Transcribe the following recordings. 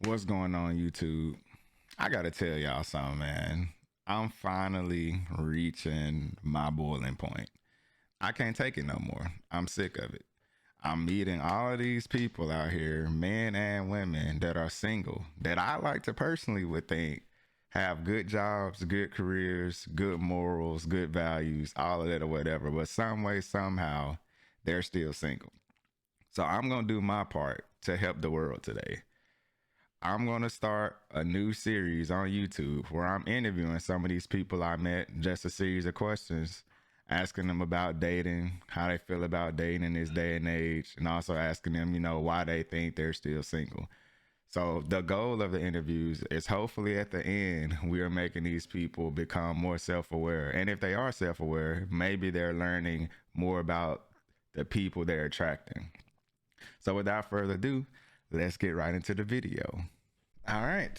What's going on, YouTube? I gotta tell y'all something, man. I'm finally reaching my boiling point. I can't take it no more. I'm sick of it. I'm meeting all of these people out here, men and women, that are single, that I like to personally would think have good jobs, good careers, good morals, good values, all of that or whatever. But some way, somehow, they're still single. So I'm gonna do my part to help the world today. I'm going to start a new series on YouTube where I'm interviewing some of these people I met, just a series of questions, asking them about dating, how they feel about dating in this day and age, and also asking them, why they think they're still single. So the goal of the interviews is hopefully at the end, we are making these people become more self-aware. And if they are self-aware, maybe they're learning more about the people they're attracting. So without further ado, let's get right into the video. All right.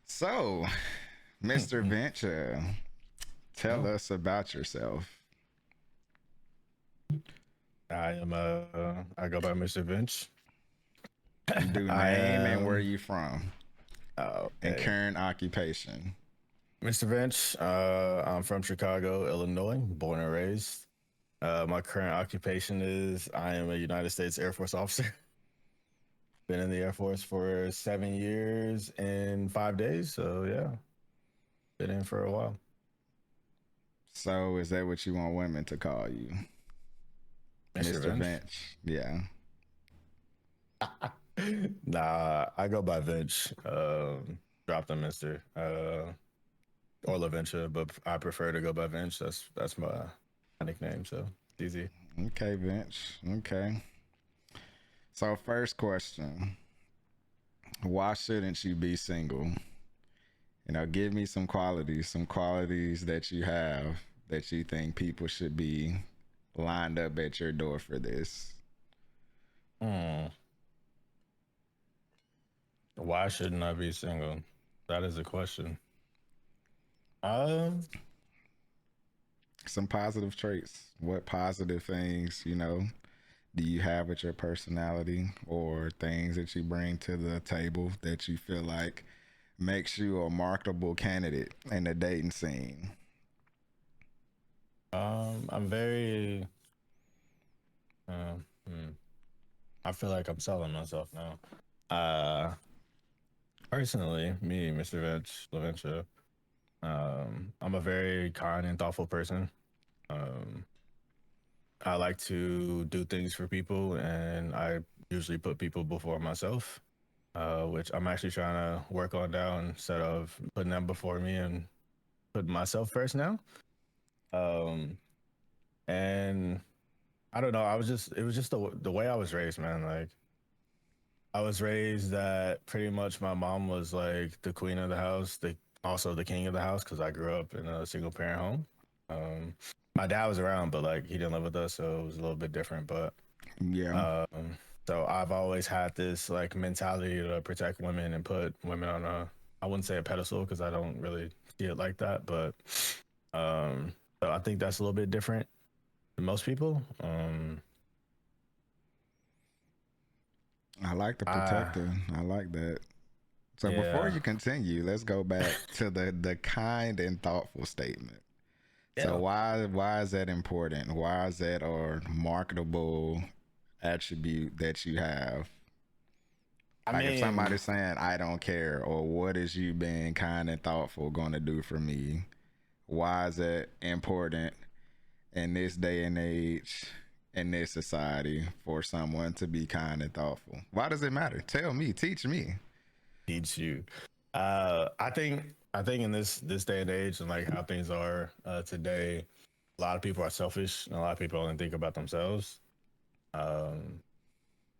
So, Mr. Venture, tell us about yourself. I go by Mr. Vince. You do I name and where am you from and okay. current occupation. Mr. Vince, I'm from Chicago, Illinois, born and raised. My current occupation is I am a United States Air Force officer. Been in the Air Force for 7 years and 5 days. So yeah, been in for a while. So, is that what you want women to call you? Mr. Mr. Vince. Bench. Yeah. Nah, I go by Vince. Drop the Mister. Or LaVenture, but I prefer to go by Vince. That's my nickname, so it's easy. Okay, Bench. Okay. So, first question, why shouldn't you be single? Give me some qualities that you have that you think people should be lined up at your door for this. Hmm. Why shouldn't I be single? That is a question. Um, Some positive traits. What positive things, do you have with your personality or things that you bring to the table that you feel like makes you a marketable candidate in the dating scene? I'm very. Uh, hmm. I feel like I'm selling myself now. Personally, me, Mr. Vince Laventia, I'm a very kind and thoughtful person. Um, I like to do things for people, and I usually put people before myself, which I'm actually trying to work on now instead of putting them before me and putting myself first now. Um, and I don't know. It was just the way I was raised, man. Like, I was raised that pretty much my mom was like the queen of the house, also the king of the house because I grew up in a single parent home. Um, my dad was around, but like he didn't live with us, so it was a little bit different. But Yeah. um, so I've always had this like mentality to protect women and put women on a, I wouldn't say a pedestal because I don't really see it like that, but um, so I think that's a little bit different than most people. I like the I protector. I like that. So before Yeah, you continue, let's go back to the kind and thoughtful statement. So yeah. why is that important? Why is that a marketable attribute that you have? I Like if mean, somebody's saying I don't care or what is you being kind and thoughtful going to do for me? Why is that important in this day and age in this society for someone to be kind and thoughtful? Why does it matter? Tell me, teach me. teach you. I think in this day and age and like how things are today, a lot of people are selfish and a lot of people only think about themselves. Um,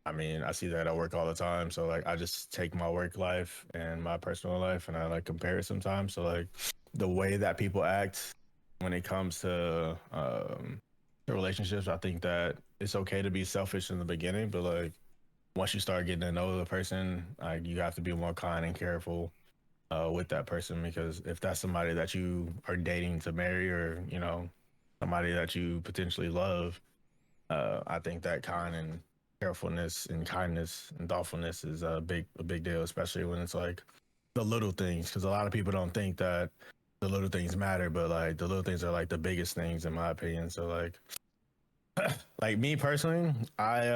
I mean, I see that at work all the time. So like, I just take my work life and my personal life and I like compare it sometimes. So like, the way that people act when it comes to relationships, I think that it's okay to be selfish in the beginning, but like once you start getting to know the person, like you have to be more kind and careful with that person because if that's somebody that you are dating to marry or somebody that you potentially love, I think that kind and carefulness and kindness and thoughtfulness is a big deal, especially when it's like the little things. Because a lot of people don't think that the little things matter, but like the little things are like the biggest things in my opinion. So like me personally, I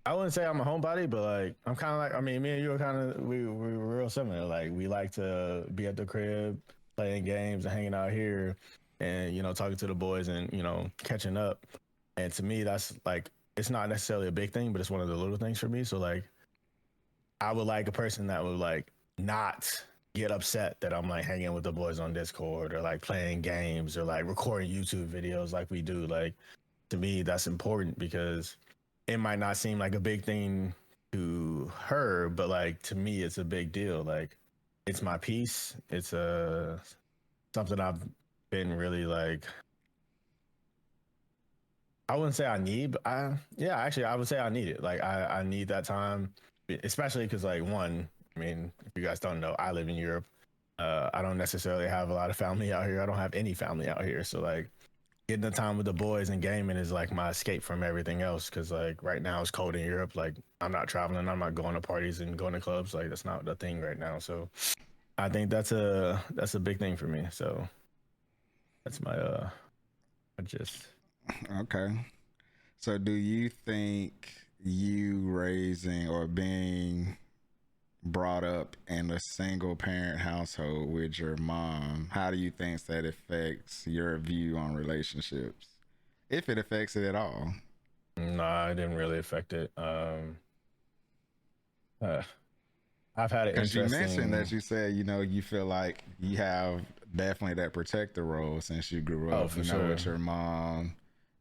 wouldn't say I'm a homebody, but like I'm kind of like, I mean, me and you are kind of we were real similar. Like we like to be at the crib, playing games and hanging out here, and you know talking to the boys and you know catching up. And to me, that's like it's not necessarily a big thing, but it's one of the little things for me. So like I would like a person that would like not get upset that I'm like hanging with the boys on Discord or like playing games or like recording YouTube videos like we do. Like to me, that's important because it might not seem like a big thing to her, but like to me, it's a big deal. Like it's my piece. It's something I've been really like. I wouldn't say I need, but yeah, actually, I would say I need it. Like I need that time, especially because like one, I mean, if you guys don't know, I live in Europe. I don't necessarily have a lot of family out here. I don't have any family out here, so like getting the time with the boys and gaming is like my escape from everything else. Cause like right now it's cold in Europe. Like I'm not traveling. I'm not going to parties and going to clubs. Like that's not the thing right now. So I think that's a big thing for me. So that's my gist. Okay. So do you think you raising or being brought up in a single parent household with your mom, how do you think that affects your view on relationships? If it affects it at all. Nah, it didn't really affect it. Uh, I've had an Because you mentioned that interesting. you said, you feel like you have definitely that protector role since you grew Oh, up, for with sure. your mom,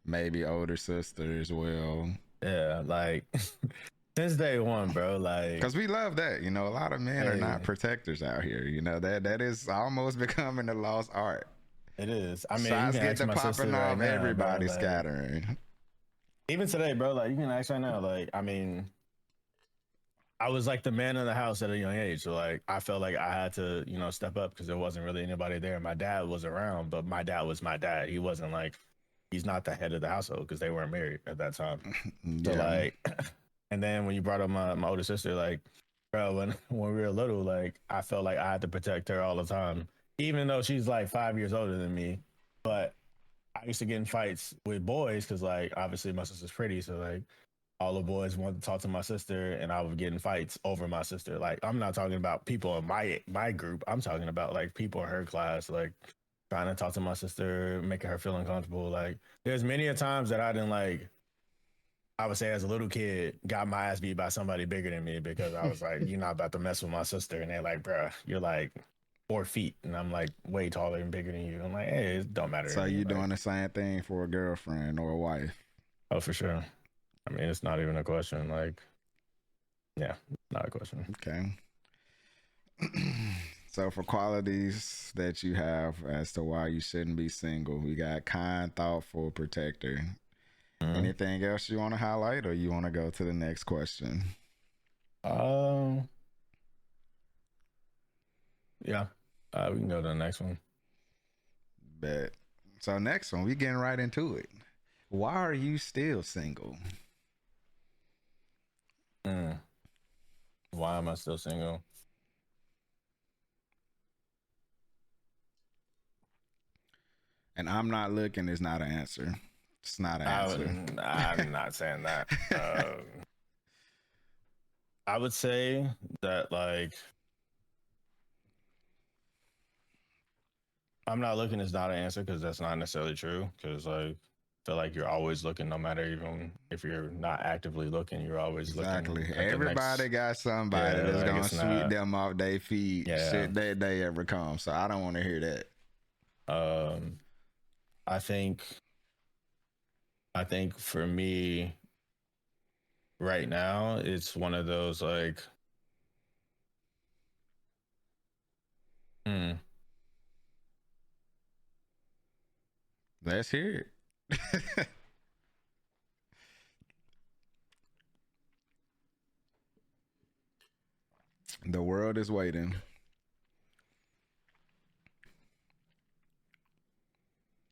maybe older sister as well. Yeah, like since day one, bro. Like, Because we love that. A lot of men are not hey, protectors out here. That is almost becoming a lost art. it is. I mean, you Shots can get ask to my popping sister right off, now, bro. everybody Like, scattering. even today, bro. Like, you can ask right now. Like, I mean, I was like the man of the house at a young age. So like I felt like I had to, you know, step up because there wasn't really anybody there. My dad was around, but my dad was my dad. He wasn't like he's not the head of the household because they weren't married at that time. So Yeah. like and then when you brought up my older sister, like, bro, when we were little, like I felt like I had to protect her all the time. Even though she's like 5 years older than me. But I used to get in fights with boys because like obviously my sister's pretty. So like all the boys wanted to talk to my sister and I would get in fights over my sister. Like I'm not talking about people in my group. I'm talking about like people in her class, like trying to talk to my sister, making her feel uncomfortable. Like there's many a times that I didn't like I would say as a little kid, got my ass beat by somebody bigger than me because I was like, you're not about to mess with my sister. And they're like, bruh, you're like 4 feet. And I'm like way taller and bigger than you. I'm like, hey, it don't matter to So me. you Like, doing the same thing for a girlfriend or a wife? oh, for sure. I mean, it's not even a question. Like, yeah, not a question. Okay. So for qualities that you have as to why you shouldn't be single, we got kind, thoughtful, protector. Mhm. Anything else you want to highlight, or you want to go to the next question? Um, yeah. We can go to the next one. Bet. So next one, we getting right into it. Why are you still single? Mm. Why am I still single? And I'm not looking is not an answer. It's not an answer. I'm not saying that. I would say that like I'm not looking is not an answer because that's not necessarily true. Because like I feel like you're always looking, no matter even if you're not actively looking, you're always looking Exactly. at the Everybody next. got somebody Yeah, that's like gonna it's sweep not. them off their feet Yeah. should that day ever come. So I don't want to hear that. Um, I think for me right now, it's one of those like. Hmm, Let's hear it. The world is waiting.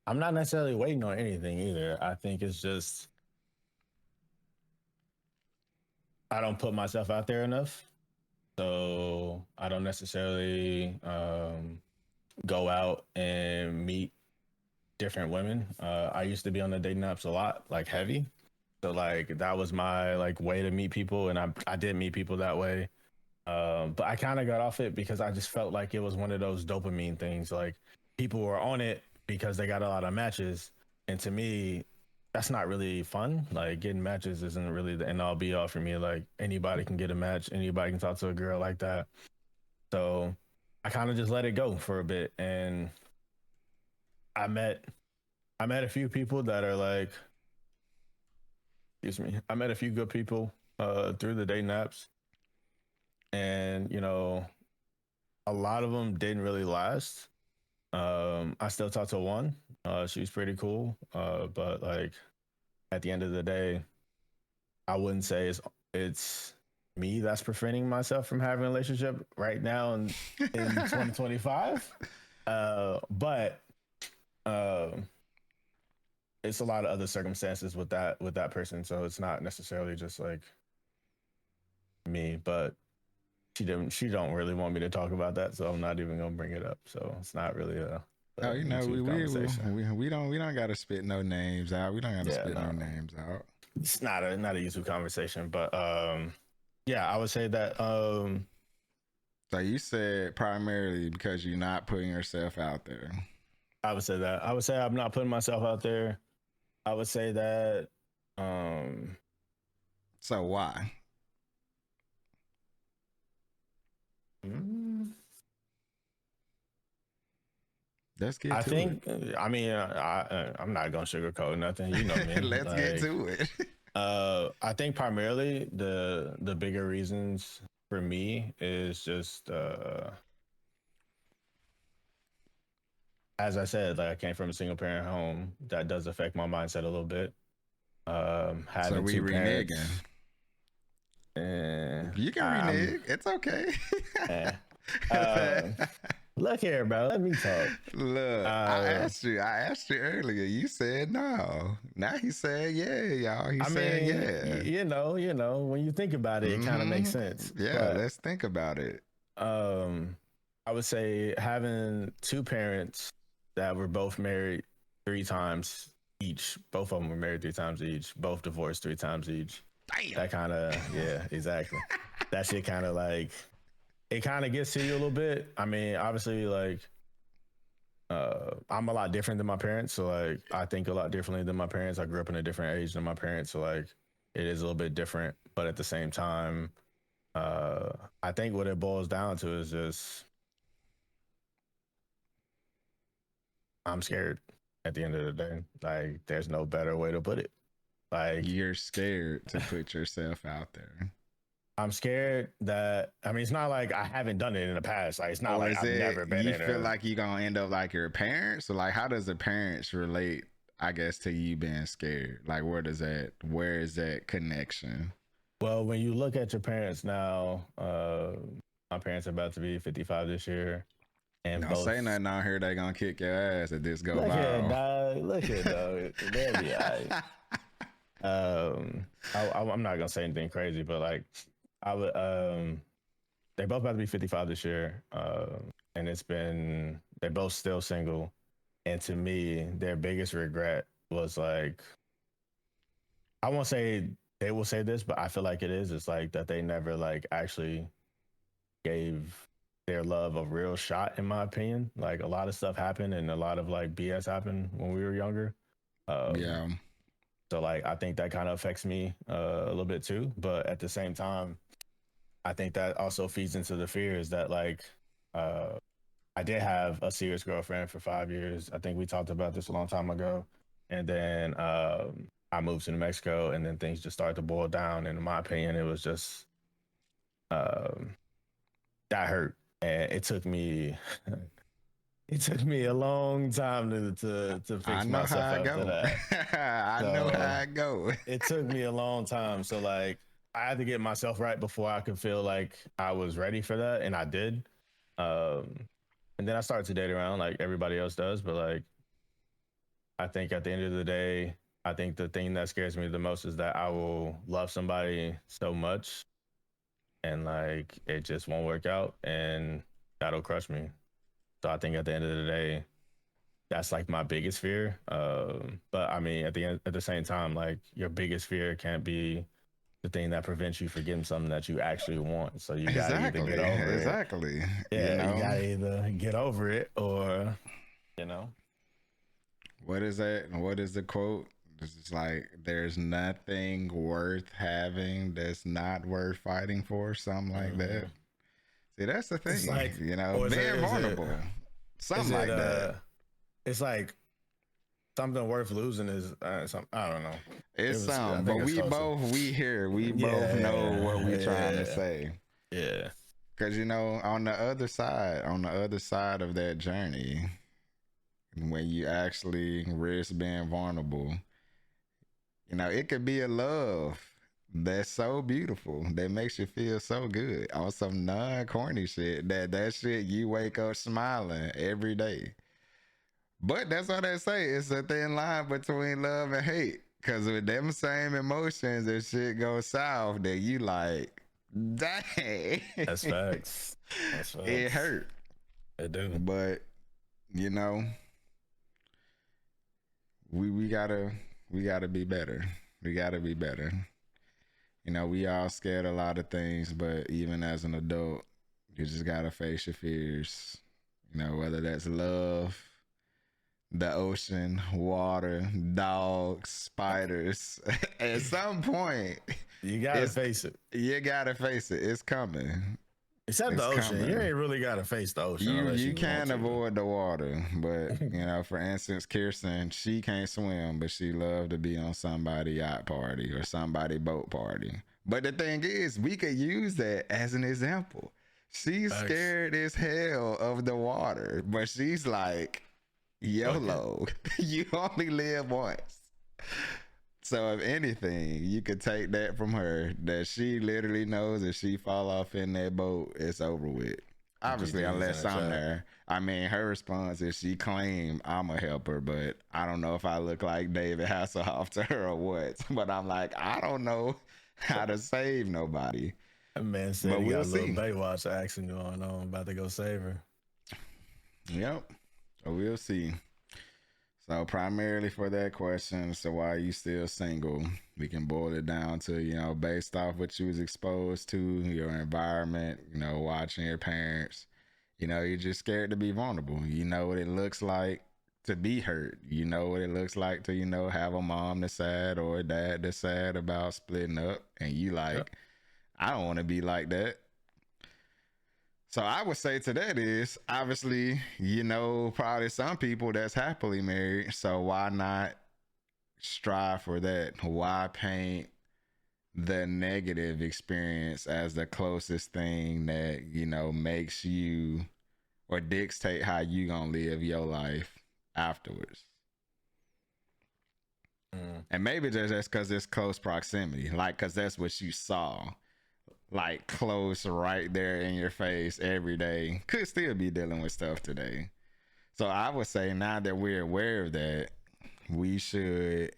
I'm not necessarily waiting on anything either. I think it's just I don't put myself out there enough. So I don't necessarily go out and meet different women. I used to be on the dating apps a lot, like heavy. So like that was my like way to meet people, and I did meet people that way. But I kind of got off it because I just felt like it was one of those dopamine things. Like people were on it because they got a lot of matches, and to me, that's not really fun. Like getting matches isn't really the end all be all for me. Like anybody can get a match, anybody can talk to a girl like that. So I kind of just let it go for a bit, and I met I met a few people that are like, excuse me, I met a few good people through the dating apps, and a lot of them didn't really last. I still talk to one. She was pretty cool, but like at the end of the day, I wouldn't say it's me that's preventing myself from having a relationship right now in 2025. But uh, it's a lot of other circumstances with that person, so it's not necessarily just like me. But she don't really want me to talk about that, so I'm not even gonna bring it up. So it's not really a Oh, YouTube conversation. we don't gotta spit no names out. We don't gotta Yeah, spit no no, names out. it's not a YouTube conversation. But yeah, I would say that So you said primarily because you're not putting yourself out there. I would say that I would say I'm not putting myself out there. I would say that um So why? mm, Let's get I to it. think I mean I'm not gonna sugarcoat nothing. You know me. Let's get Like to it. I think primarily the bigger reasons for me is just as I said, like I came from a single parent home. That does affect my mindset a little bit. So Having we two reneging. parents. Eh, You can I'm renege. It's okay. eh. Uh, Look here, bro. Let me talk. Look, Uh, I asked you earlier. You said no. Now he said yeah, y'all. He I said mean, yeah. when you think about it, it kind of makes sense. Yeah, But let's think about it. um, I would say having two parents that were both married three times each. Both of them were married three times each. Both divorced three times each. Damn. That kind of yeah, exactly. That shit kind of like it kind of gets to you a little bit. I mean, obviously, like I'm a lot different than my parents, so like I think a lot differently than my parents. I grew up in a different age than my parents, so like it is a little bit different. But at the same time, uh, I think what it boils down to is just I'm scared. At the end of the day, like there's no better way to put it. Like You're scared to put yourself out there. I'm scared that I mean it's not like I haven't done it in the past. Like it's not Or like is I've it never been you in feel a like you're gonna end up like your parents? Or like how does the parents relate, I guess, to you being scared? Like where is that connection? well, when you look at your parents now, my parents are about to be 55 this year, and Don't say both nothing out here, they gonna kick your ass if this go look here, viral. dog. Look here, dog. They'll be all right. I'm not gonna say anything crazy, but like, I would. They both about to be 55 this year, and it's been they're both still single, and to me, their biggest regret was like, I won't say they will say this, but I feel like it is. It's like that they never like actually gave their love a real shot, in my opinion. Like a lot of stuff happened, and a lot of like BS happened when we were younger. Um, Yeah. So like I think that kind of affects me a little bit too. But at the same time, I think that also feeds into the fears that like uh, I did have a serious girlfriend for 5 years. I think we talked about this a long time ago, and then I moved to New Mexico, and then things just started to boil down. And in my opinion, it was just um, that hurt, and it took me. It took me a long time to I fix know how myself I after go. that. I know So how I go. it took me a long time. So like I had to get myself right before I could feel like I was ready for that, and I did. Um, and then I started to date around like everybody else does, but like I think at the end of the day, I think the thing that scares me the most is that I will love somebody so much and like it just won't work out and that'll crush me. So I think at the end of the day, that's like my biggest fear. But I mean, at the same time, like your biggest fear can't be the thing that prevents you from getting something that you actually want. So you gotta either get Exactly, over it. exactly. You Yeah, you know, gotta either get over it or you know. what is that? What is the quote? It's like there's nothing worth having that's not worth fighting for, something like that. Hmm. See, that's the It's thing, like, you know, or being vulnerable, is something it like that. it's like something worth losing is some, I don't know. It It's was, I something, but think it's closer. we both know what we trying to Yeah, say. yeah. Cause you know, on the other side of that journey, when you actually risk being vulnerable, you know, it could be a love that's so beautiful that makes you feel so good on some non corny shit. That shit you wake up smiling every day. But that's what they say. It's a thin line between love and hate. Cause with them same emotions, if shit goes south, then you like, dang, That's facts. That's it facts. hurt. They do. But you know, we gotta be better. We gotta be better. You know, we all scared a lot of things, but even as an adult, you just gotta face your fears. You know, whether that's love, the ocean, water, dogs, spiders. At some point, You gotta it's face it. you gotta face it. It's coming. Except the It's ocean. You coming. ain't really gotta face the ocean unless You you want can't to. avoid the water, but you know, for instance, Kirsten, she can't swim, but she loved to be on somebody yacht party or somebody boat party. But the thing is, we could use that as an example. She's Facts. scared as hell of the water, but she's like, Fuck it. YOLO, you only live once. So if anything, you could take that from her that she literally knows if she fall off in that boat, it's over with. Obviously, GG's in unless the I'm chat. there. I mean, her response is she claimed I'm a helper, but I don't know if I look like David Hasselhoff to her or what. But I'm like, I don't know how to save nobody. That man said But he we'll got a little see. Baywatch action going on. About to go save her. Yep. So we'll see. So primarily for that question, so why are you still single? We can boil it down to, you know, based off what you was exposed to, your environment, you know, watching your parents. You know, you're just scared to be vulnerable. You know what it looks like to be hurt. You know what it looks like to, you know, have a mom that's sad or a dad that's sad about splitting up. And you Yep. like, I don't want to be like that. So I would say to that is obviously, you know, probably some people that's happily married. So why not strive for that? Why paint the negative experience as the closest thing that, you know, makes you or dictate how you gonna live your life afterwards? Mm. And maybe just because it's close proximity, like because that's what you saw, like close right there in your face every day. Could still be dealing with stuff today. So I would say now that we're aware of that, we should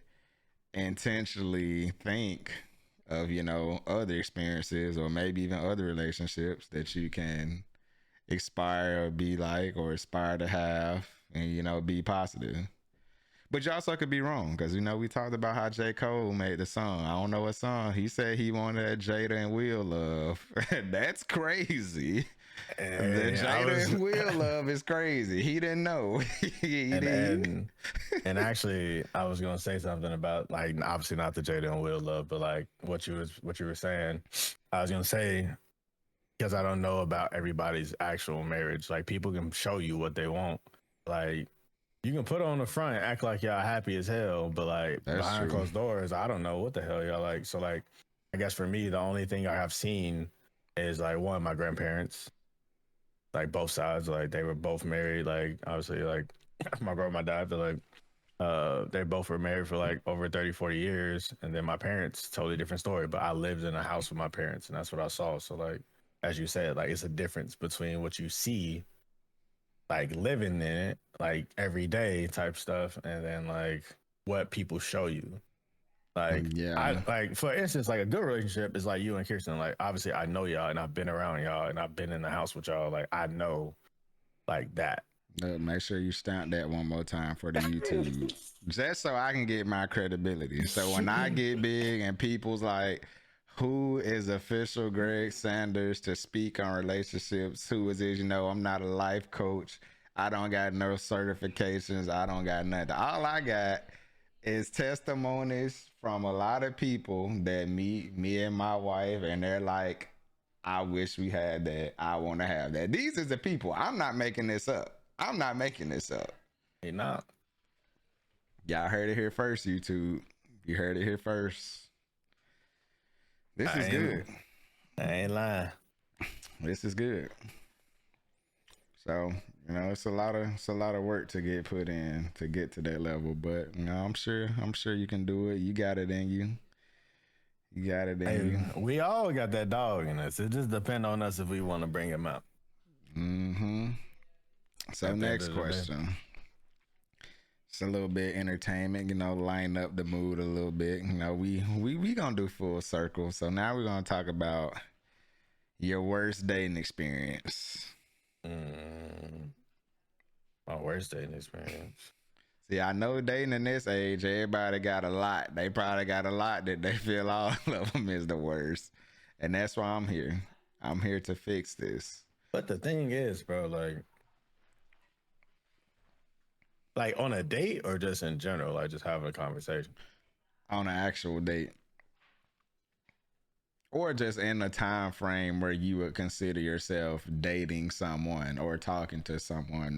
intentionally think of, you know, other experiences or maybe even other relationships that you can aspire or be like or aspire to have and, you know, be positive. But you also could be wrong because, you know, we talked about how J. Cole made the song. I don't know what song. He said he wanted that Jada and Will love. That's crazy. The And I Jada was and Will love is crazy. He didn't know. he and did. and and actually I was gonna say something about like obviously not the Jada and Will love, but like what you were saying. I was gonna say because I don't know about everybody's actual marriage. Like people can show you what they want. Like you can put on the front, act like y'all happy as hell, but like That's behind true. closed doors, I don't know what the hell y'all like. So like, I guess for me, the only thing I have seen is like one, my grandparents, like both sides, like they were both married. Like obviously, like my grandma died, but like they both were married for like over 30, 40 years. And then my parents, totally different story. But I lived in a house with my parents and that's what I saw. So like as you said, like it's a difference between what you see like living in it like every day type stuff and then like what people show you. Like Yeah. I like for instance, like a good relationship is like you and Kirsten. Like obviously I know y'all and I've been around y'all and I've been in the house with y'all. Like I know like that. Make sure you stamp that one more time for the YouTube, just so I can get my credibility. So when I get big and people's like, "Who is official Greg Sanders to speak on relationships? Who is it?" I'm not a life coach. I don't got no certifications. I don't got nothing. All I got is testimonies from a lot of people that meet me and my wife, and they're like, "I wish we had that. I want to have that." These is the people. I'm not making this up. I'm not making this up. Hey, not. Y'all heard it here first, YouTube. You heard it here first. This is good. I ain't lying. This is good. So, it's a lot of work to get put in to get to that level. But I'm sure you can do it. You got it in you. You got it in you. We all got that dog in us. It just depends on us if we want to bring him out. Mm-hmm. So next question. It's a little bit entertainment, line up the mood a little bit. We gonna do full circle. So now we're gonna talk about your worst dating experience. My worst dating experience. See, I know dating in this age, everybody got a lot. They probably got a lot that they feel all of them is the worst. And that's why I'm here. I'm here to fix this. But the thing is, bro, like on a date or just in general, like just having a conversation? On an actual date. Or just in a time frame where you would consider yourself dating someone or talking to someone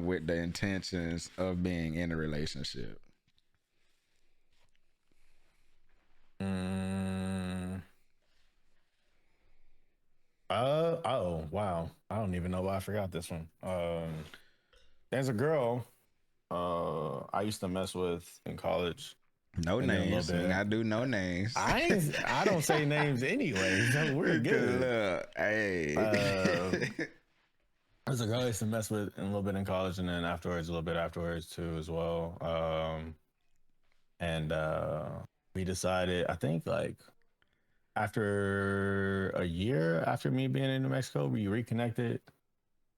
with the intentions of being in a relationship. Oh wow. I don't even know why I forgot this one. There's a girl I used to mess with in college. No names. I do no names. I don't say names anyway, so we're good. Look, hey. There's a girl I used to mess with a little bit in college, and then a little bit afterwards too as well. And we decided, I think like after a year after me being in New Mexico, we reconnected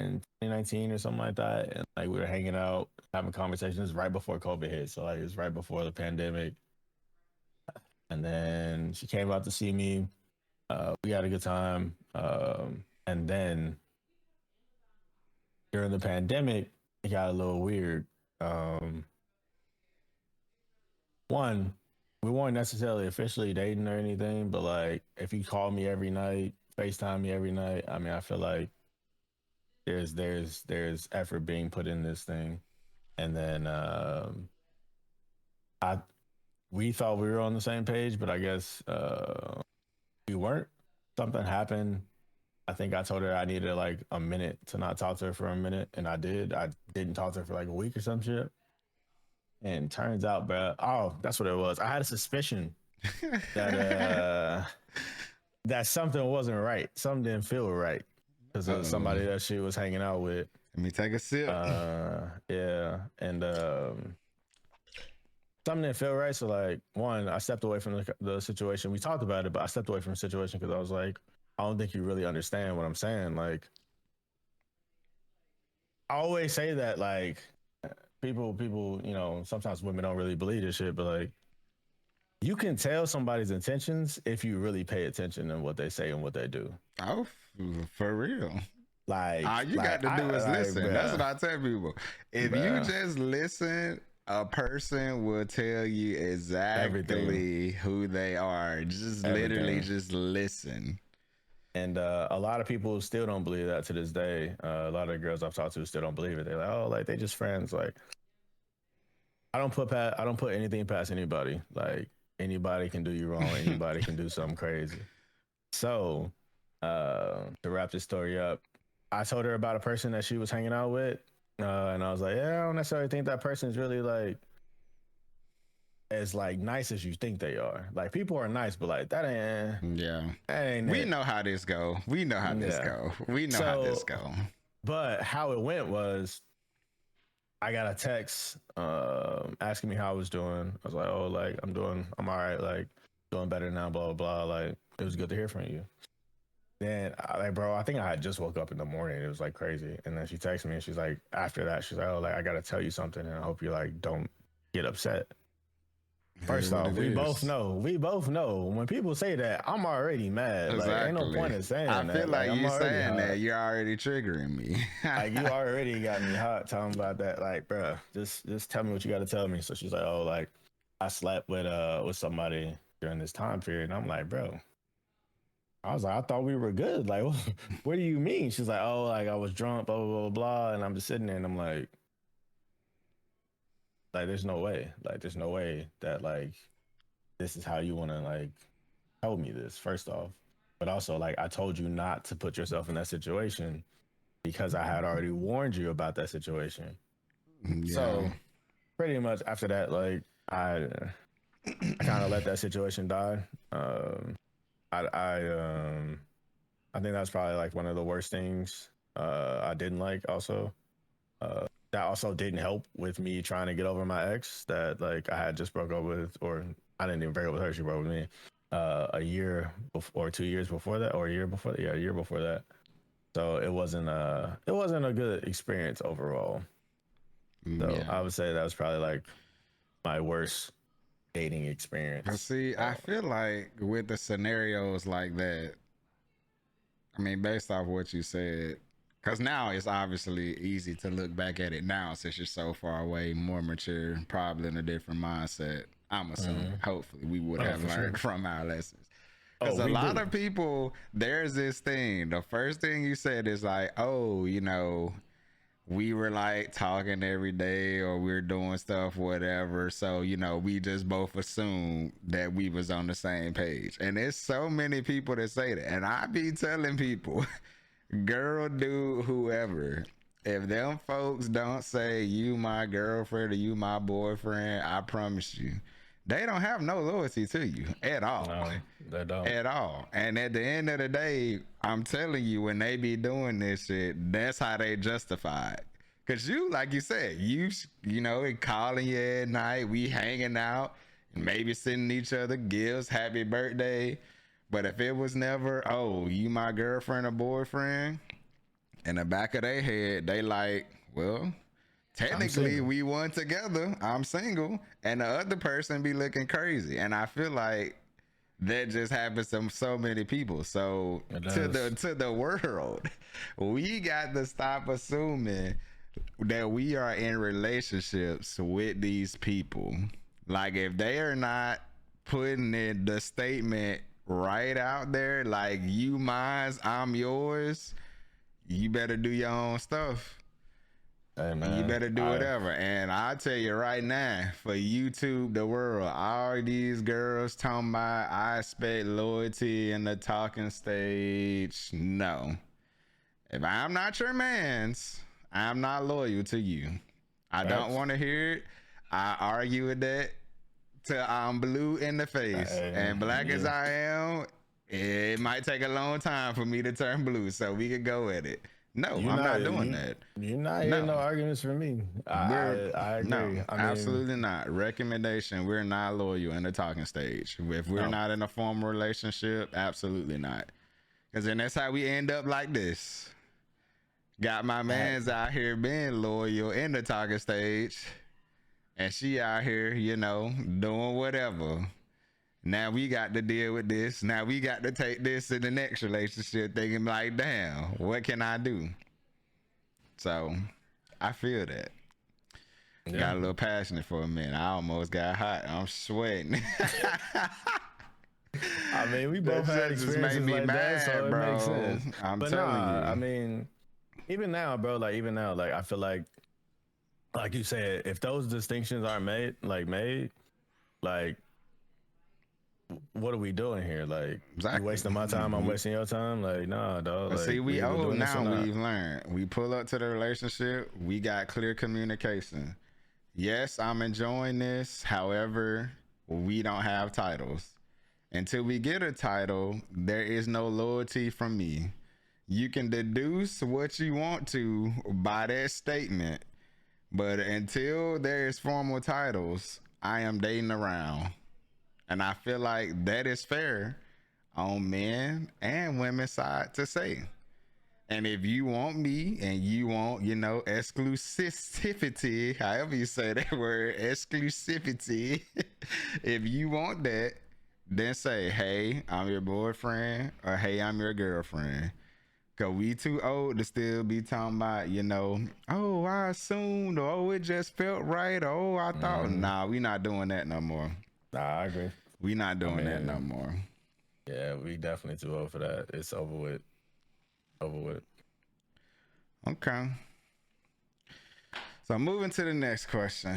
in 2019 or something like that, and like we were hanging out, having conversations right before COVID hit. So like it was right before the pandemic, and then she came out to see me. We had a good time, and then during the pandemic, it got a little weird. One, we weren't necessarily officially dating or anything, but like if you call me every night, FaceTime me every night, I mean, I feel like there's effort being put in this thing. And then we thought we were on the same page, but I guess we weren't. Something happened. I think I told her I needed like a minute to not talk to her for a minute, and I did. I didn't talk to her for like a week or some shit. And turns out, bro, that's what it was. I had a suspicion that that something wasn't right. Something didn't feel right because of somebody that she was hanging out with. Let me take a sip. Yeah, and something didn't feel right. So like, one, I stepped away from the situation. We talked about it, but I stepped away from the situation because I was like, I don't think you really understand what I'm saying. Like, I always say that, like, people, sometimes women don't really believe this shit, but like, you can tell somebody's intentions if you really pay attention to what they say and what they do. Oh, for real. Like, all you got to do is listen. That's what I tell people. If you just listen, a person will tell you exactly who they are. Just literally just listen. And a lot of people still don't believe that to this day. A lot of the girls I've talked to still don't believe it. They're like, oh, like they just friends. Like, I don't put anything past anybody. Like, anybody can do you wrong. Anybody can do something crazy. So, to wrap this story up, I told her about a person that she was hanging out with, and I was like, yeah, I don't necessarily think that person is really like as like nice as you think they are. Like, people are nice, but like that ain't we know how this go. We know how this go. We know how this go. But how it went was I got a text asking me how I was doing. I was like, oh, like I'm all right, like doing better now, blah blah blah. Like it was good to hear from you. Then like, bro, I think I had just woke up in the morning. It was like crazy. And then she texted me and she's like, after that, she's like, oh, like I gotta tell you something, and I hope you like don't get upset. It is First what off, it we both is. know. We both know when people say that, I'm already mad. Like, ain't no Exactly. point in I saying feel that. Like, like I'm you already saying that hot. you're already triggering me. Like, you already got me hot talking about that. Like, bruh, just tell me what you got to tell me. So she's like, oh, like I slept with somebody during this time period, and I'm like, bro. I was like, I thought we were good. Like, what do you mean? She's like, oh, like I was drunk, blah blah blah blah, and I'm just sitting there, and I'm like, there's no way. Like, there's no way that like this is how you want to like tell me this. First off, but also like I told you not to put yourself in that situation because I had already warned you about that situation. Yeah. So pretty much after that, like I kind of let that situation die. Um, I think that's probably like one of the worst things I didn't like. Also, that also didn't help with me trying to get over my ex that like I had just broke up with, or I didn't even break up with her. She broke with me a year before, or 2 years before that, or a year before that. Yeah, a year before that. So it wasn't a good experience overall. So Yeah. I would say that was probably like my worst dating But experience. see, I feel like with the scenarios like that, I mean, based off what you said, because now it's obviously easy to look back at it now since you're so far away, more mature, probably in a different mindset. I'm assuming, Mm-hmm. hopefully, we would Oh, have for sure. learned from our lessons. Oh, Because a we lot do. of people, there's this thing. The first thing you said is like, oh, we were like talking every day or we are doing stuff whatever, so we just both assumed that we was on the same page. And there's so many people that say that, and I be telling people girl, dude, whoever, if them folks don't say you my girlfriend or you my boyfriend, I promise you they don't have no loyalty to you at all. No, they don't. At all. And at the end of the day, I'm telling you, when they be doing this shit, that's how they justify it. Cause you, like you said, calling you at night, we hanging out, maybe sending each other gifts, happy birthday. But if it was never, oh, you my girlfriend or boyfriend, in the back of their head, they like, well, I'm technically single. we won together. I'm single, and the other person be looking crazy. And I feel like that just happens to so many people. So It to does. the world, we got to stop assuming that we are in relationships with these people. Like if they are not putting it the statement right out there, like you mine, I'm yours, you better do your own stuff. Hey You man, better do I whatever. And I tell you right now, for YouTube, the world, all these girls talking about I expect loyalty in the talking stage. No. If I'm not your man's, I'm not loyal to you. I don't facts. want to hear it. I argue with that till I'm blue in the face. Hey, And black as yeah. I am, it might take a long time for me to turn blue. So we could go at it. No, You I'm not not doing you that. you're not hearing No. no arguments from me. We're I no, agree. I mean, absolutely not. Recommendation: we're not loyal in the talking stage. If we're no. not in a formal relationship, absolutely not. Because then that's how we end up like this. Got my That man's out here being loyal in the talking stage, and she out here, doing whatever. Now we got to deal with this. Now we got to take this in the next relationship, thinking like, damn, what can I do? So I feel that. yeah. Got a little passionate for a minute. I almost got hot. I'm sweating. I mean, we That both had shit just made experiences me like that, so mad, it makes bro. sense. I'm But telling nah, I you. mean, even now, bro, like even now, like I feel like you said, if those distinctions aren't made, like what are we doing here? Like you Exactly. wasting my time, I'm wasting your time. Like, nah, dog. But see, Like we we either old doing this or now. not. We've learned. We pull up to the relationship. We got clear communication. Yes, I'm enjoying this. However, we don't have titles. Until we get a title, there is no loyalty from me. You can deduce what you want to by that statement, But until there's formal titles, I am dating around. And I feel like that is fair on men and women's side to say. And if you want me and you want, exclusivity, however you say that word, exclusivity, if you want that, then say, hey, I'm your boyfriend, or hey, I'm your girlfriend. Cause we too old to still be talking about, oh, I assumed, or oh, it just felt right, or oh, I thought. Nah, we not doing that no more. Nah, I agree. We not doing that no more. Yeah, we definitely too old for that. It's over with. Over with. Okay. So moving to the next question.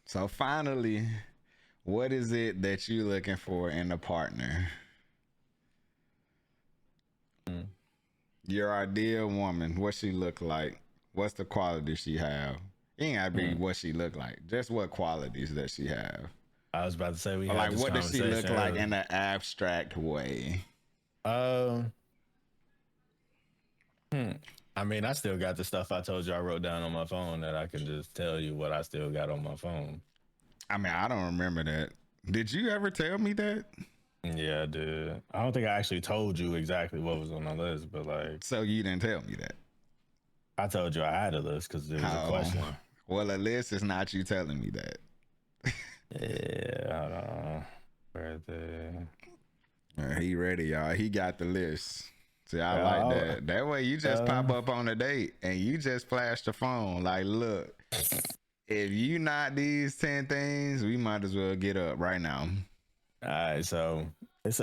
So finally, what is it that you're looking for in a partner? Your ideal woman, what she look like? What's the quality she have? It ain't gotta be what she look like. Just what qualities that she have. I was about to say we Or had like this what does she look conversation like earlier. in an abstract way? Um, I mean, I still got the stuff I told you I wrote down on my phone that I can just tell you what I still got on my phone. I mean, I don't remember that. Did you ever tell me that? Yeah, I did. I don't think I actually told you exactly what was on the list, but like So you didn't tell me that. I told you I had a list because there was a Oh, question. well, a list is not you telling me that. Yeah, hold on. Where He ready, y'all. He got the list. See, I like Yeah, that. That way you just pop up on a date and you just flash the phone. Like, look, if you not these 10 things, we might as well get up right now. all right, so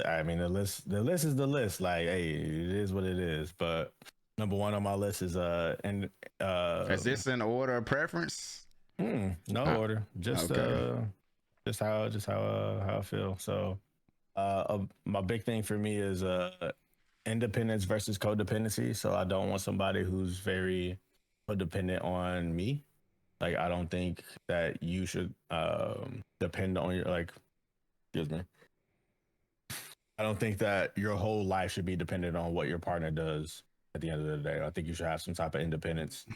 I mean the list is the list. Like, hey, it is what it is. But number one on my list is Is this in order of preference? no Ah, order. okay. Just how I feel. So my big thing for me is independence versus codependency. So I don't want somebody who's very codependent on me. Like I don't think that you should depend on your like excuse me. I don't think that your whole life should be dependent on what your partner does at the end of the day. I think you should have some type of independence.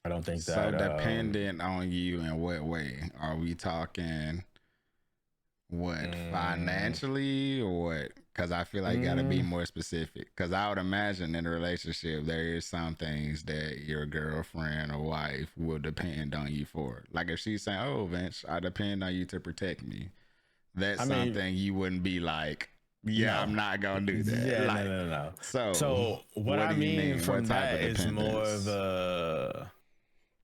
I don't think So that dependent on you in what way? Are we talking what mm, financially or what? Because I feel like you got to be more specific. Because I would imagine in a relationship there is some things that your girlfriend or wife will depend on you for. Like if she's saying, "Oh, Vince, I depend on you to protect me," that's I mean, something you wouldn't be like, "Yeah, no. I'm not gonna do that." Yeah, Like, no. so So what what I do you mean mean? What from type that of dependence?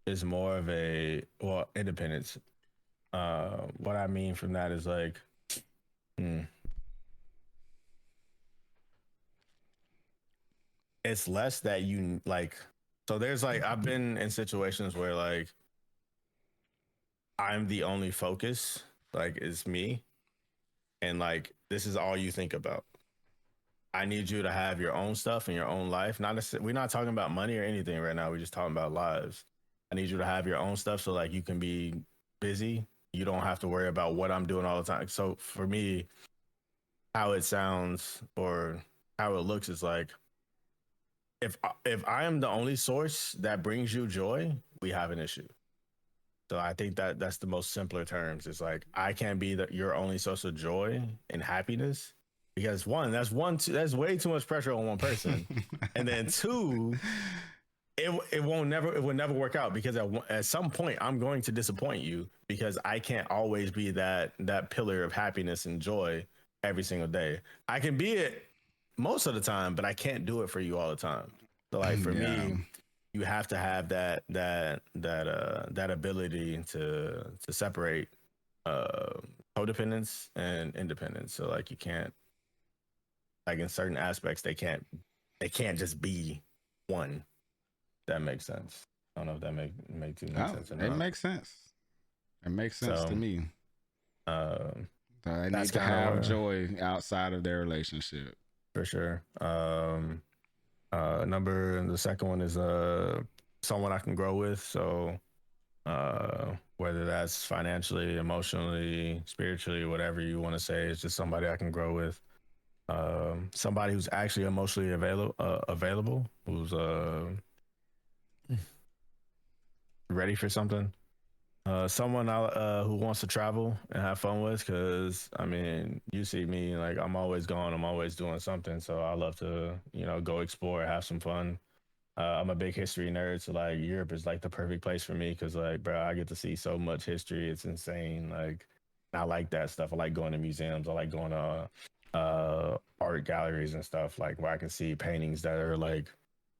is more of a well independence. What I mean from that is like hmm, it's less that you like. So there's like I've been in situations where like I'm the only focus, like it's me, and like this is all you think about. I need you to have your own stuff and your own life. We're not talking about money or anything right now. We're just talking about lives. I need you to have your own stuff so like you can be busy. You don't have to worry about what I'm doing all the time. So for me, how it sounds or how it looks is like if I am the only source that brings you joy, we have an issue. So I think that that's the most simpler terms. It's like I can't be your only source of joy and happiness because that's way too much pressure on one person, and then two, it will never work out because at some point I'm going to disappoint you because I can't always be that pillar of happiness and joy every single day. I can be it most of the time, but I can't do it for you all the time. So like for Yeah. me, you have to have that ability to separate uh codependence and independence. So like you can't like in certain aspects they can't just be one. That makes sense. I don't know if that make Oh, sense or it not. makes sense. It makes sense to So me. um They that's need to kind of have where joy outside of their relationship. for sure. Number the second one is someone I can grow with. So whether that's financially, emotionally, spiritually, whatever you want to say, it's just somebody I can grow with. Somebody who's actually emotionally available, who's ready for something. Someone who wants to travel and have fun with, because I mean, you see me, like I'm always gone, I'm always doing something. So I love to, go explore, have some fun. I'm a big history nerd, so like Europe is like the perfect place for me because like, bro, I get to see so much history. It's insane. Like, I like that stuff. I like going to museums. I like going to art galleries and stuff like where I can see paintings that are like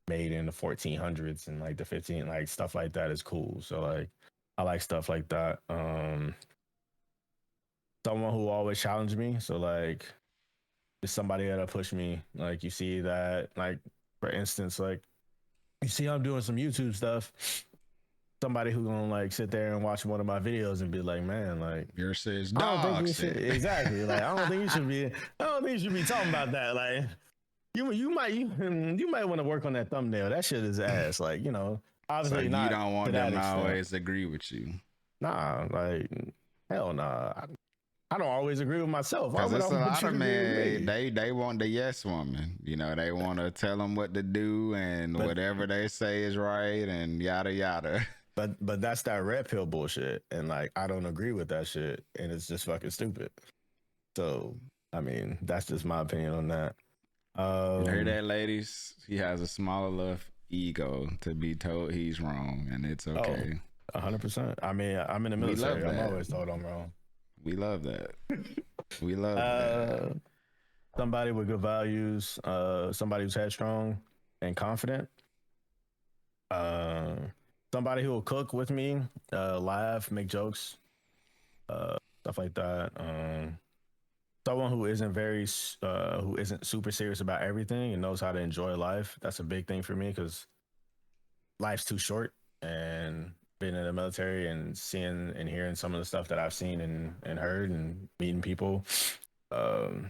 made in the 1400s and like the 15, like stuff like that is cool. So like, I like stuff like that. Someone who always challenged me. So like, just somebody that'll push me. Like, you see that, like for instance, like you see I'm doing some YouTube stuff, somebody who gonna like sit there and watch one of my videos and be like, man, like Yours says I don't think dog you should shit. exactly like I don't think you should be I don't think you should be talking about that. Like you might want to work on that thumbnail. That shit is ass. Like, So obviously you not don't to want that them to extent. always agree with you. Nah, like hell nah. I don't always agree with myself. Why Cause would I it's a want lot you of to agree with men, me? they want the yes woman. You know, they want to tell them what to do and But whatever they say is right and yada yada. but that's that red pill bullshit. And like I don't agree with that shit. And it's just fucking stupid. So I mean, that's just my opinion on that. You hear Um, that, ladies? He has a small enough ego to be told he's wrong, and it's oh, okay. 100%. I mean, I'm in the We love military. I'm that. always told I'm wrong. We love that. We love that. Uh, Somebody with good values, somebody who's headstrong and confident, uh, somebody who will cook with me, laugh, make jokes, stuff like that. Someone who isn't super serious about everything and knows how to enjoy life. That's a big thing for me because life's too short, and being in the military and seeing and hearing some of the stuff that I've seen and heard and meeting people, um,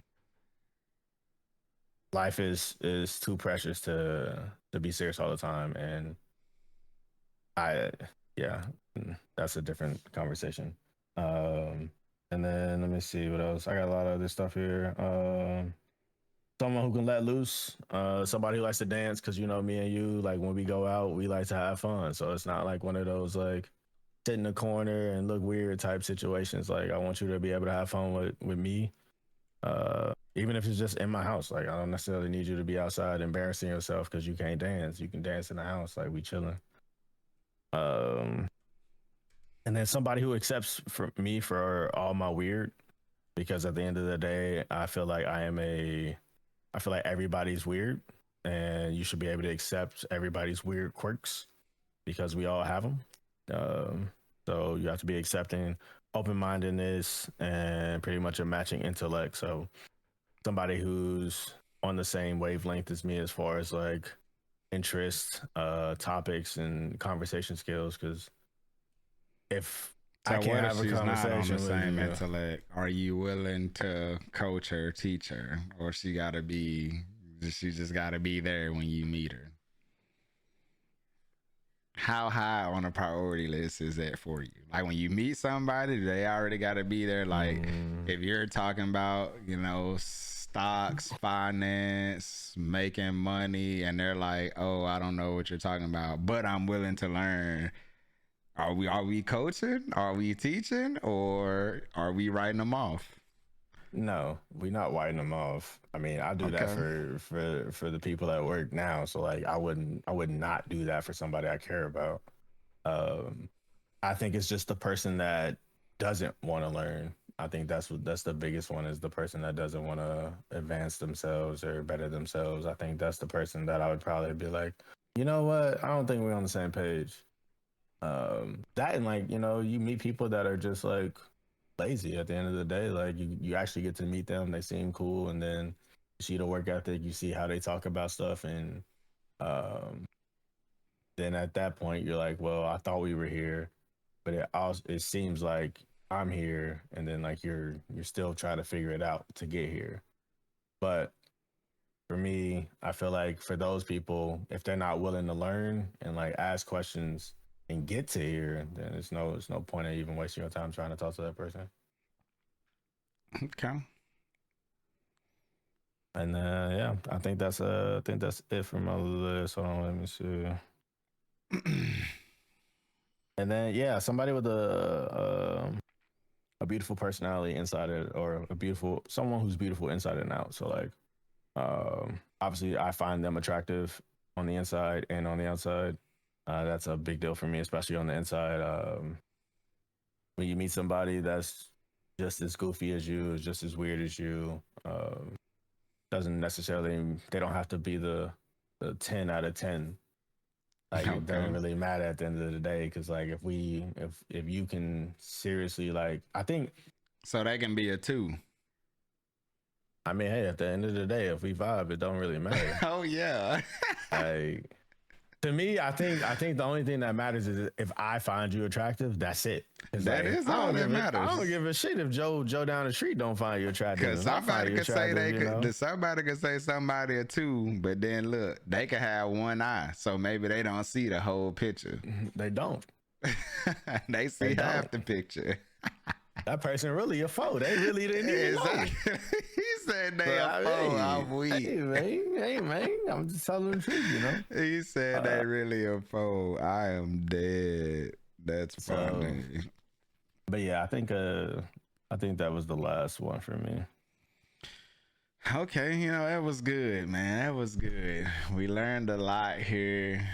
life is too precious to be serious all the time. And I, yeah, that's a different conversation. Um, and then let me see what else. I got a lot of other stuff here. Someone who can let loose, somebody who likes to dance, because me and you, like when we go out, we like to have fun. So it's not like one of those like sit in the corner and look weird type situations. Like I want you to be able to have fun with me. Even if it's just in my house. Like I don't necessarily need you to be outside embarrassing yourself because you can't dance. You can dance in the house. Like we chilling. Um, and then somebody who accepts for me for all my weird, because at the end of the day, I feel like everybody's weird, and you should be able to accept everybody's weird quirks because we all have them. Um, so you have to be accepting, open mindedness, and pretty much a matching intellect. So somebody who's on the same wavelength as me as far as like interests, topics, and conversation skills. Because if I So can't what if have a she's not on the conversation with same you, intellect? Are you willing to coach her, teach her, or she just gotta be there when you meet her? How high on a priority list is that for you? Like when you meet somebody, they already gotta be there. Like mm, if you're talking about, stocks, finance, making money, and they're like, "Oh, I don't know what you're talking about, but I'm willing to learn." Are we coaching? Are we teaching? Or are we writing them off? no, we're not whiting them off. I mean, I do that Okay. for the people at work now. So like, I would not do that for somebody I care about. Um, I think it's just the person that doesn't want to learn. I think that's the biggest one, is the person that doesn't want to advance themselves or better themselves. I think that's the person that I would probably be like, you know what? I don't think we're on the same page. That and like, you meet people that are just like lazy at the end of the day. Like you actually get to meet them, they seem cool, and then you see the work ethic, you see how they talk about stuff, and um, then at that point you're like, well, I thought we were here, but it seems like I'm here, and then like you're still trying to figure it out to get here. But for me, I feel like for those people, if they're not willing to learn and like ask questions and get to here, then it's no point in even wasting your time trying to talk to that person. Okay. And yeah, I think that's it for my list. Hold on, let me see. And then somebody with a beautiful personality inside it, or someone who's beautiful inside and out. So like, obviously, I find them attractive on the inside and on the outside. That's a big deal for me, especially on the inside. When you meet somebody that's just as goofy as you, is just as weird as you, doesn't necessarily, they don't have to be the 10 out of 10. Like it Okay. doesn't really matter at the end of the day, because like if you can seriously, like, I think, So that can be a 2. I mean, hey, at the end of the day, if we vibe, it don't really matter. Oh yeah. Like, to me, I think the only thing that matters is if I find you attractive, that's it. That Like, is all that I don't matters. give a shit if Joe down the street don't find you attractive. Cause If I find somebody you could say attractive, you know, somebody could say somebody a 2, but then look, they could have one eye, so maybe they don't see the whole picture. they don't. They see They half don't. the picture. That person really a foe. They really didn't even know. Exactly. He said they So, a foe. I'm hey, weak. hey man, I'm just telling the truth, you know. He said they really a foe. I am dead. That's So, funny. but yeah, I think that was the last one for me. Okay, that was good, man. That was good. We learned a lot here.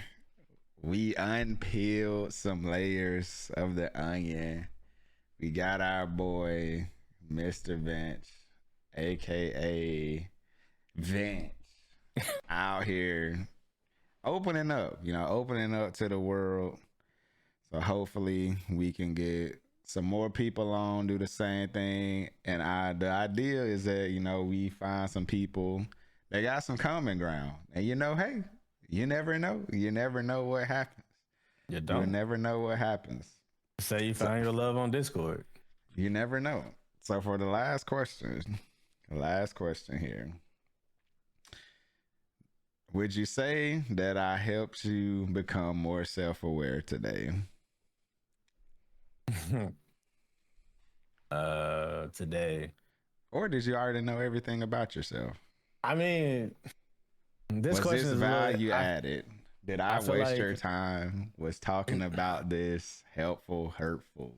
We unpeeled some layers of the onion. We got our boy, Mr. Vince, aka Vince, out here opening up to the world. So hopefully we can get some more people on, do the same thing. And the idea is that, we find some people that got some common ground. And hey, you never know. You never know what happens. You don't. You never know what happens. Say you find your love on Discord. You never know. So for the last question here. Would you say that I helped you become more self-aware today? Today. Or did you already know everything about yourself? I mean, this Was question this is value added? Did I feel waste like, your time? Was talking about this helpful, hurtful?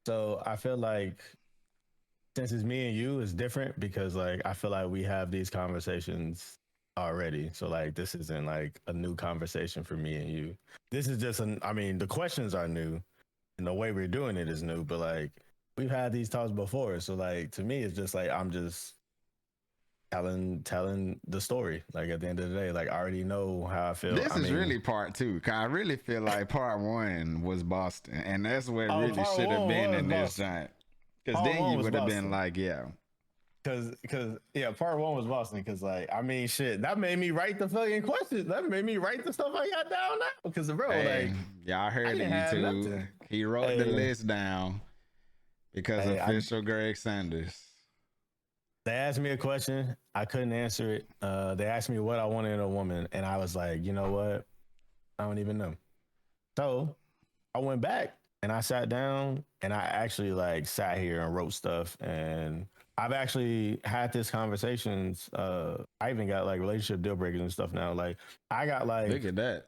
so I feel like, since it's me and you, it's different, because like I feel like we have these conversations already. So like this isn't like a new conversation for me and you. This is just I mean, the questions are new and the way we're doing it is new, but like we've had these talks before. So like to me it's just like I'm just telling the story. Like at the end of the day, like I already know how I feel. This is really part 2. Cause I really feel like part 1 was Boston, and that's what really should have been in this giant. Cause then you would have been like, yeah. Cause part 1 was Boston. Cause like, I mean, shit, that made me write the fucking questions. That made me write the stuff I got down now. Cause bro, Hey, y'all heard it, YouTube. He wrote the list down because official Greg Sanders. They asked me a question, I couldn't answer it. They asked me what I wanted in a woman, and I was like, you know what? I don't even know. So I went back and I sat down and I actually like sat here and wrote stuff, and I've actually had this conversations. I even got like relationship deal breakers and stuff now. Like I got like, look at that.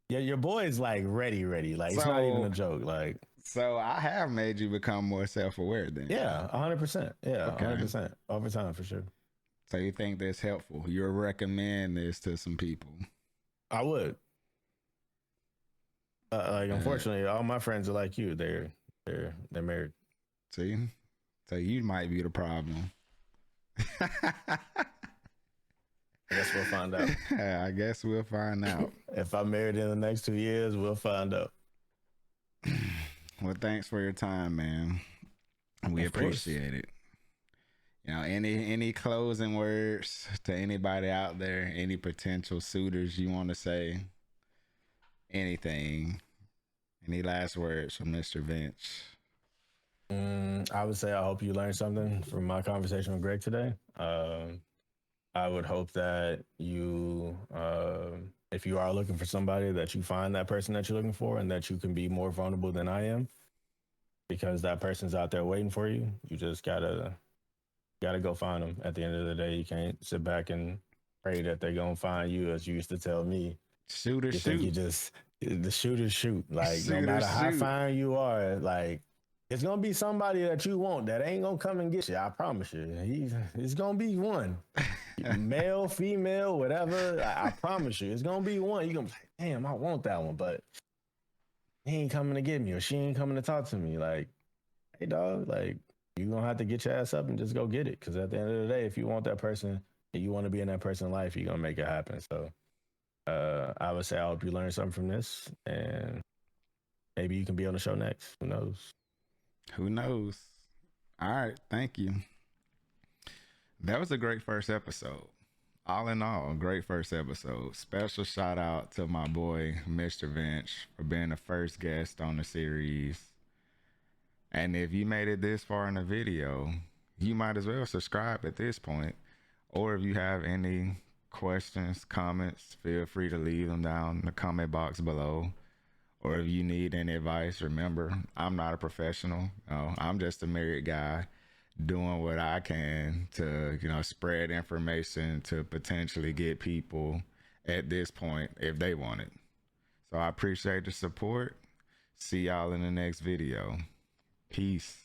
Yeah, your boy is like ready. Like it's not even a joke. Like, so I have made you become more self-aware then. Yeah, 100%. Yeah, okay. 100% over time for sure. So you think that's helpful? You'll recommend this to some people? I would. Like, unfortunately, all my friends are like you. They're married. See, so you might be the problem. I guess we'll find out. I guess we'll find out. If I'm married in the next 2 years, we'll find out. Well, thanks for your time, man. We appreciate it. Any closing words to anybody out there? Any potential suitors you want to say? Anything? Any last words from Mr. Vince? I would say I hope you learned something from my conversation with Greg today. I would hope that you, if you are looking for somebody, that you find that person that you're looking for, and that you can be more vulnerable than I am, because that person's out there waiting for you. You just gotta go find them. At the end of the day, you can't sit back and pray that they're gonna find you, as you used to tell me. Shoot or you shoot. Think The shooters shoot. Like no Shoot or matter how shoot. fine you are, like it's gonna be somebody that you want that ain't gonna come and get you. I promise you. It's gonna be one. Male, female, whatever. I promise you. It's gonna be one. You're gonna be like, damn, I want that one, but he ain't coming to get me or she ain't coming to talk to me. Like, hey dog, like you gonna have to get your ass up and just go get it. Cause at the end of the day, if you want that person and you want to be in that person's life, you're gonna make it happen. So I would say I hope you learn something from this and maybe you can be on the show next. Who knows? Who knows? All right, thank you. That was a great first episode. All in all, great first episode. Special shout out to my boy, Mr. Vince, for being the first guest on the series. And if you made it this far in the video, you might as well subscribe at this point. Or if you have any questions, comments, feel free to leave them down in the comment box below. Or if you need any advice, remember, I'm not a professional. I'm just a married guy doing what I can to, spread information to potentially get people at this point if they want it. So I appreciate the support. See y'all in the next video. Peace.